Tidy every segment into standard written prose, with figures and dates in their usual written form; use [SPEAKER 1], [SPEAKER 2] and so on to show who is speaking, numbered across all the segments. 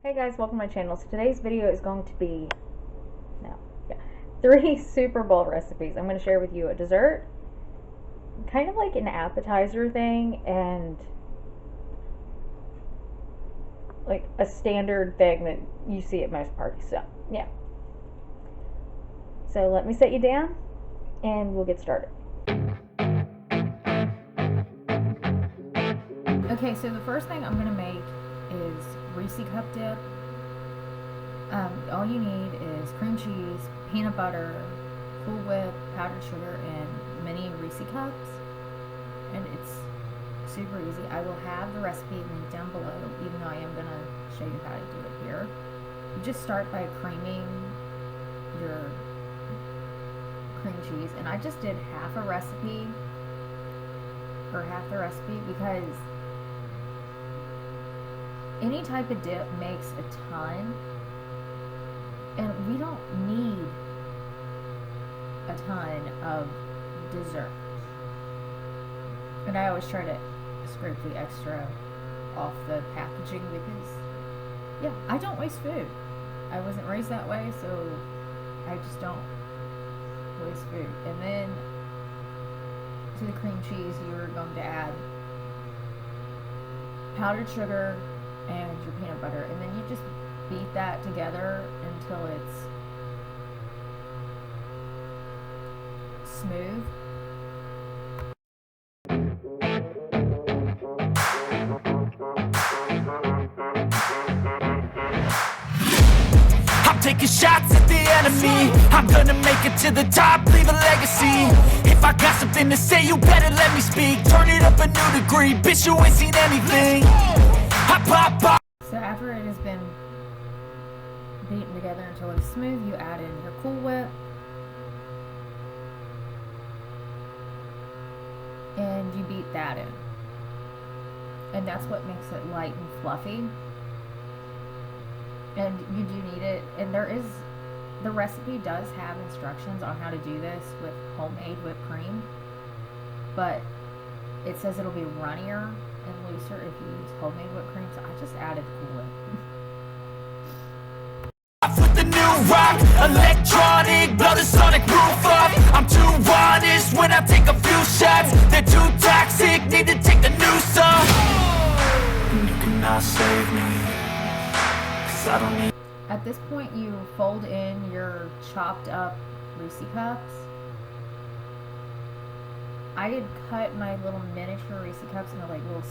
[SPEAKER 1] Hey guys, welcome to my channel. So today's video is going to be, no, yeah, 3 Super Bowl recipes. I'm going to share with you a dessert, kind of like an appetizer thing, and like a standard thing that you see at most parties. So, yeah. So let me set you down and we'll get started. Okay, so the first thing I'm going to make is Reese cup dip. All you need is cream cheese, peanut butter, Cool Whip, powdered sugar, and mini Reese cups. And it's super easy. I will have the recipe linked down below, even though I am going to show you how to do it here. You just start by creaming your cream cheese. And I just did half the recipe because any type of dip makes a ton, and we don't need a ton of dessert. And I always try to scrape the extra off the packaging because, yeah, I don't waste food. I wasn't raised that way, so I just don't waste food. And then to the cream cheese, you're going to add powdered sugar and your peanut butter, and then you just beat that together until it's smooth.
[SPEAKER 2] I'm taking shots at the enemy. I'm gonna make it to the top, leave a legacy. If I got something to say, you better let me speak. Turn it up a new degree, bitch, you ain't seen anything.
[SPEAKER 1] So after it has been beaten together until it's smooth, you add in your Cool Whip. And you beat that in. And that's what makes it light and fluffy. And you do need it. And the recipe does have instructions on how to do this with homemade whipped cream. But it says it'll be runnier and looser if you use homemade whipped cream, so I just added Cool Whip.
[SPEAKER 2] With the new rock, electronic, blow the sonic roof up. I'm too honest when I take a few shots. They're too toxic, need to take the noose off. And you cannot save me, 'cause I don't need.
[SPEAKER 1] At this point, you fold in your chopped up Reese cups. I had cut my little miniature Reese cups into like into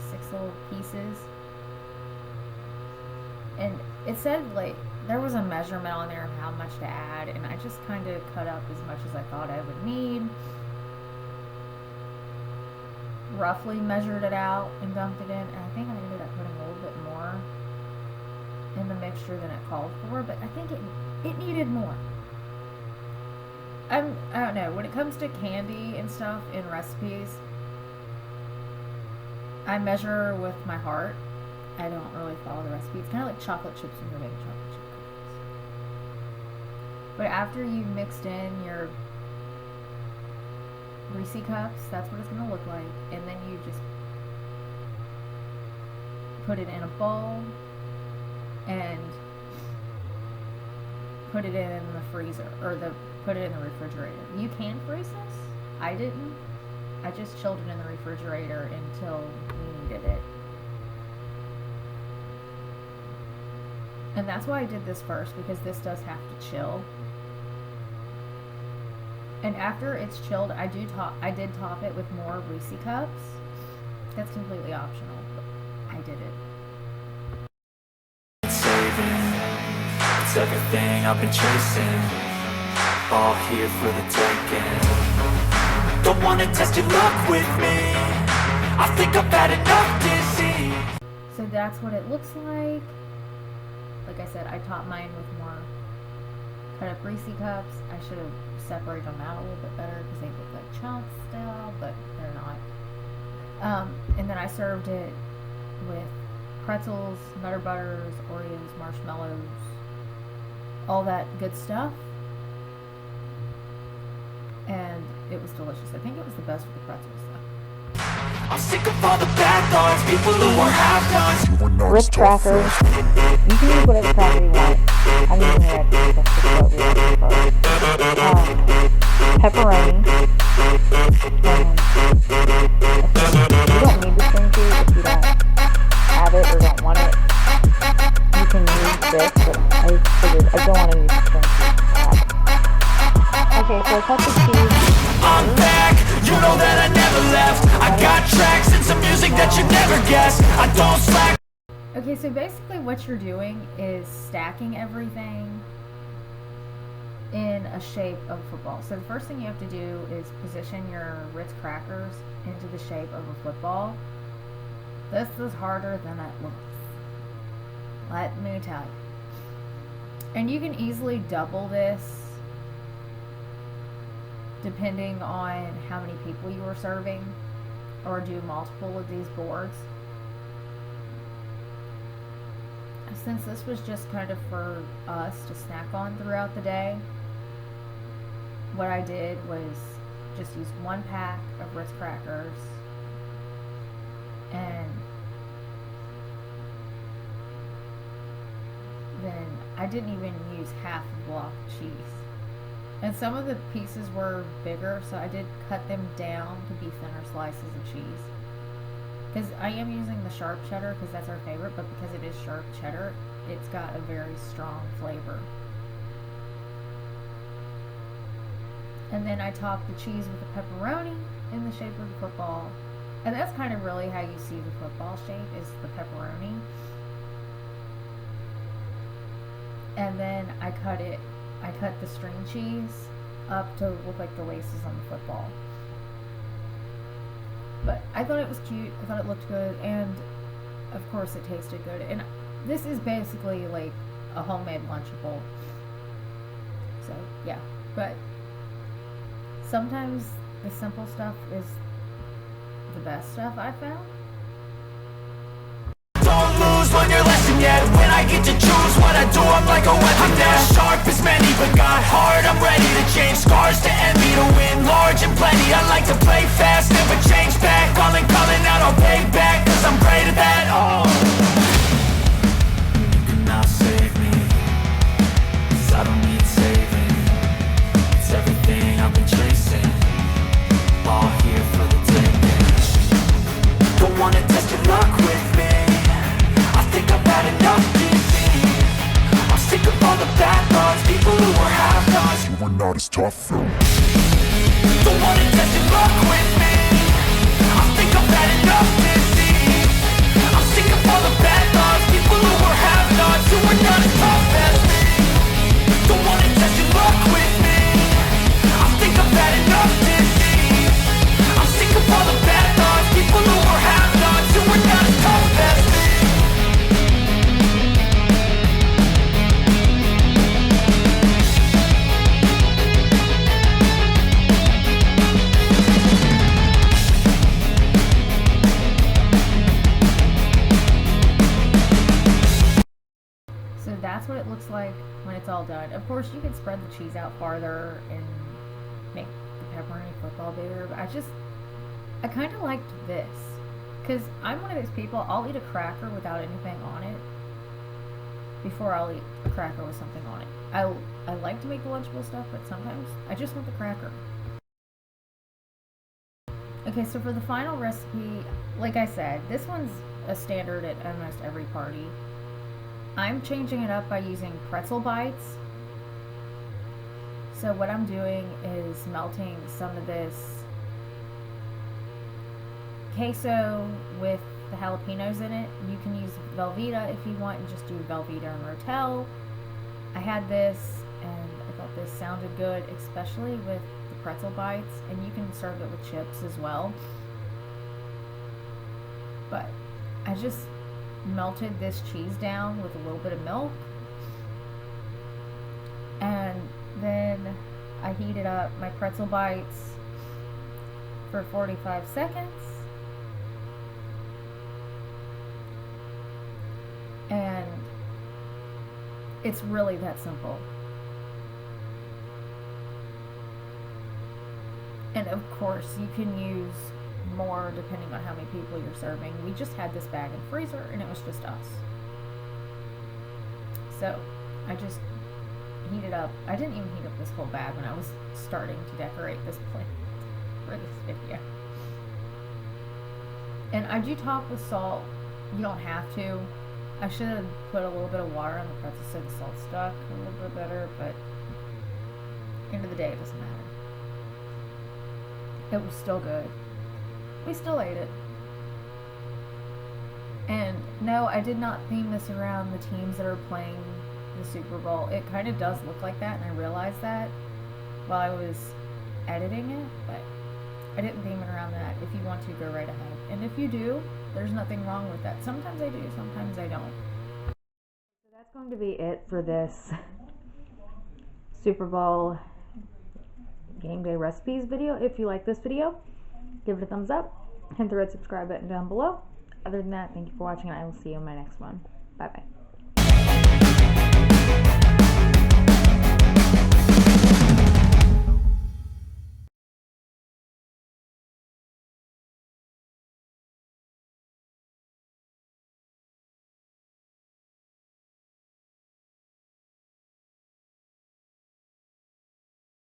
[SPEAKER 1] six little pieces. And it said like there was a measurement on there of how much to add, and I just kind of cut up as much as I thought I would need. Roughly measured it out and dumped it in, and I think I ended up putting a little bit more in the mixture than it called for, but I think it needed more. I don't know, when it comes to candy and stuff in recipes, I measure with my heart. I don't really follow the recipe. It's kind of like chocolate chips when you're making chocolate chip cookies. But after you've mixed in your Reese cups, that's what it's going to look like. And then you just put it in a bowl and put it in the freezer, or put it in the refrigerator. You can freeze this. I didn't. I just chilled it in the refrigerator until we needed it. And that's why I did this first, because this does have to chill. And after it's chilled, I did top it with more Reese cups. That's completely optional, but I did it.
[SPEAKER 2] It's everything I've been chasing, all here for the taking. Don't wanna test your luck with me, I think I've had enough disease.
[SPEAKER 1] So that's what it looks like. Like I said, I topped mine with more cut up Reese cups. I should have separated them out a little bit better because they look like chunks still, but they're not. And then I served it with pretzels, Nutter Butters, Oreos, marshmallows, all that good stuff. And it was delicious. I think it was the best with the pretzels though.
[SPEAKER 2] I'm sick of all the bad thoughts, people who are half-nots.
[SPEAKER 3] Ritz crackers. You can use whatever cracker you want. I'm using red because that's just what we prefer. Pepperoni. You don't need the string cheese if you don't have it or don't want it. You can use this, but I figured I don't want to use string cheese. Okay, so I cut the cheese.
[SPEAKER 2] I'm back, you know that I never left. I got tracks and some music that you never guessed. I don't slack.
[SPEAKER 1] Okay, so basically what you're doing is stacking everything in a shape of a football. So the first thing you have to do is position your Ritz crackers into the shape of a football. This is harder than it looks. Let me tell you. And you can easily double this depending on how many people you are serving, or do multiple of these boards. Since this was just kind of for us to snack on throughout the day, what I did was just use one pack of Ritz crackers, and then I didn't even use half a block of cheese. And some of the pieces were bigger, so I did cut them down to be thinner slices of cheese. Because I am using the sharp cheddar because that's our favorite, but because it is sharp cheddar, it's got a very strong flavor. And then I topped the cheese with the pepperoni in the shape of the football. And that's kind of really how you see the football shape, is the pepperoni. And then I cut the string cheese up to look like the laces on the football. But I thought it was cute, I thought it looked good, and of course it tasted good. And this is basically like a homemade Lunchable. So, yeah. But sometimes the simple stuff is the best stuff I've found.
[SPEAKER 2] Don't lose, learn your lesson yet. When I get to choose what I do, I'm like a weapon. I'm not sharp as many, but got hard. I'm ready to change scars to envy, to win large and plenty. I like to play fast, never change back. Calling out, I'll pay back, cause I'm great at that. Oh, you cannot save me, cause I don't need saving. It's everything I've been chasing, all here for the taking. Don't wanna test your luck with me, I think I've had enough defeat. I'm sick of all the bad thoughts, people who are half-nots. You were not as tough though. Don't wanna test your luck with me, I think I've had enough defeat. I'm sick of all the bad thoughts, people who are half-nots, who are not as tough as me. Don't wanna test your luck with me, I think I've had enough defeat. I'm sick of all the bad thoughts, people who are half-nots, who are not as tough as me.
[SPEAKER 1] So that's what it looks like when it's all done. Of course, you can spread the cheese out farther and make the pepperoni football bigger, but I kind of liked this. Because I'm one of those people, I'll eat a cracker without anything on it before I'll eat a cracker with something on it. I like to make the Lunchable stuff, but sometimes I just want the cracker. Okay, so for the final recipe, like I said, this one's a standard at almost every party. I'm changing it up by using pretzel bites. So what I'm doing is melting some of this queso with the jalapenos in it. You can use Velveeta if you want and just do Velveeta and Rotel. I had this and I thought this sounded good, especially with the pretzel bites, and you can serve it with chips as well. But I just melted this cheese down with a little bit of milk, and then I heated up my pretzel bites for 45 seconds, and it's really that simple. And of course you can use more depending on how many people you're serving. We just had this bag in the freezer and it was just us. So I just heated up. I didn't even heat up this whole bag when I was starting to decorate this plate for this video. And I do top with salt. You don't have to. I should have put a little bit of water on the pretzel so the salt stuck a little bit better, but end of the day, it doesn't matter. It was still good. We still ate it. And no, I did not theme this around the teams that are playing the Super Bowl. It kind of does look like that, and I realized that while I was editing it, but I didn't theme it around that. If you want to, go right ahead. And if you do, there's nothing wrong with that. Sometimes I do, sometimes I don't. So that's going to be it for this Super Bowl game day recipes video. If you like this video, give it a thumbs up, hit the red subscribe button down below. Other than that, thank you for watching, and I will see you in my next one. Bye bye.